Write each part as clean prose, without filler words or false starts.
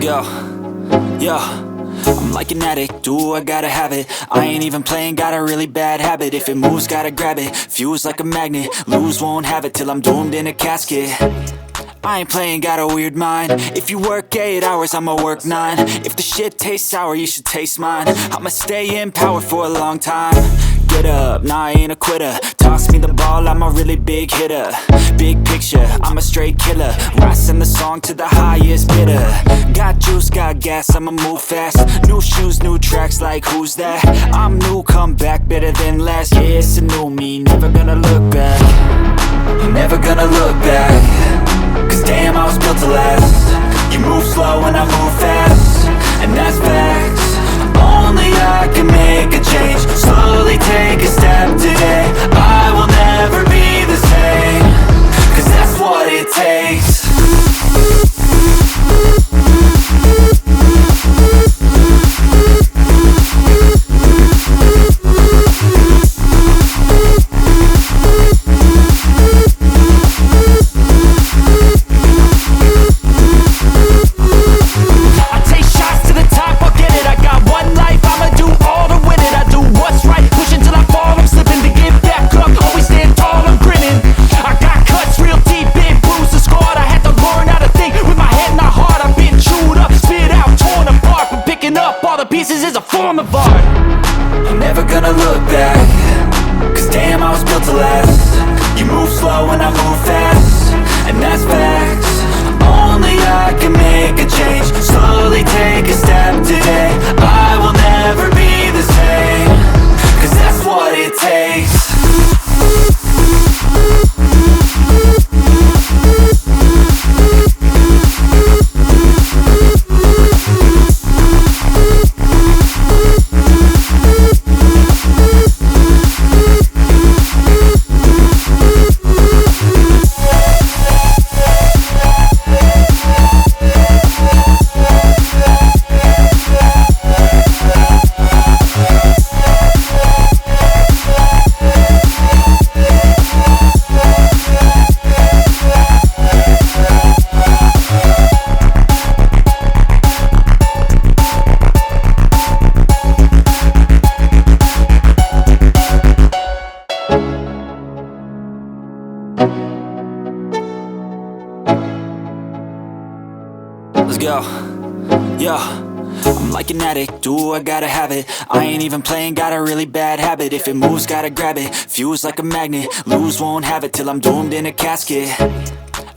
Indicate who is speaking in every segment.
Speaker 1: go. Yo, I'm like an addict, do I gotta have it. I ain't even playing, got a really bad habit. If it moves, gotta grab it, fuse like a magnet. Lose, won't have it till I'm doomed in a casket. I ain't playing, got a weird mind. If you work 8 hours, I'ma work 9. If the shit tastes sour, you should taste mine. I'ma stay in power for a long time. Get up, nah, I ain't a quitter. Toss me the ball, I'm a really big hitter. Big picture, I'm a straight killer. Rising the song to the highest bidder. Got juice, got gas, I'ma move fast. New shoes, new tracks, like who's that? I'm new, come back, better than last. Yeah, it's a new me, never gonna look back. Never gonna look back. Cause damn, I was built to last. You move slow and I move fast, and that's facts. Only I can make a change. Slowly take a step today. I will never be the same. Cause that's what it takes. Pieces is a form of art. I'm never gonna look back. Cause damn, I was built to last. You move slow and I move fast, and that's facts. Only I can make a change. Slowly take a step today. I will never be the same. Cause that's what it takes. Let's go. Yo, I'm like an addict, do I gotta have it. I ain't even playing, got a really bad habit. If it moves, gotta grab it, fuse like a magnet. Lose, won't have it till I'm doomed in a casket.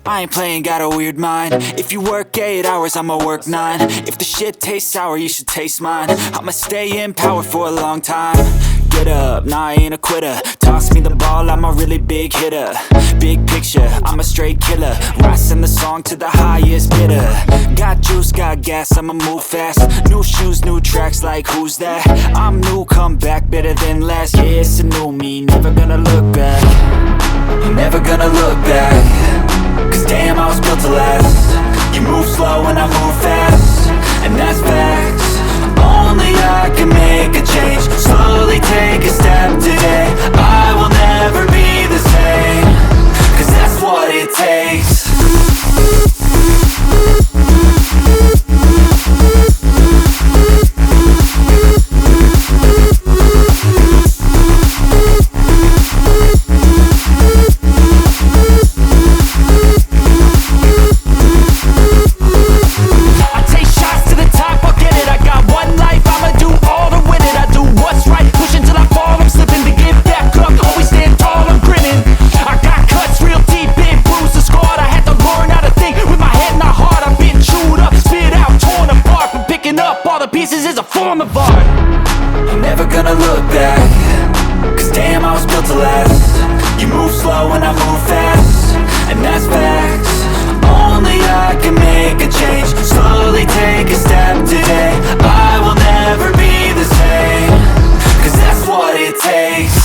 Speaker 1: I ain't playing, got a weird mind. If you work 8 hours, I'ma work 9. If the shit tastes sour, you should taste mine. I'ma stay in power for a long time. Get up, nah, I ain't a quitter. Toss me the ball, I'm a really big hitter. Big picture, I'm a straight killer. Rising the song to the highest bidder. Got juice, got gas, I'ma move fast. New shoes, new tracks, like who's that? I'm new, come back, better than last. Yeah, it's a new me, never gonna look back. Never gonna look back. Cause damn, I was built to last. You move slow and I move fast, and that's facts. Only I can make a change. Slowly take a step today. I will never be the same. Cause that's what it takes. Pieces is a form of art. I'm never gonna look back. Cause damn, I was built to last. You move slow and I move fast, and that's facts. Only I can make a change. Slowly take a step today. I will never be the same. Cause that's what it takes.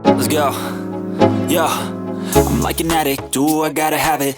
Speaker 1: Let's go. Yo, I'm like an addict, do I gotta have it.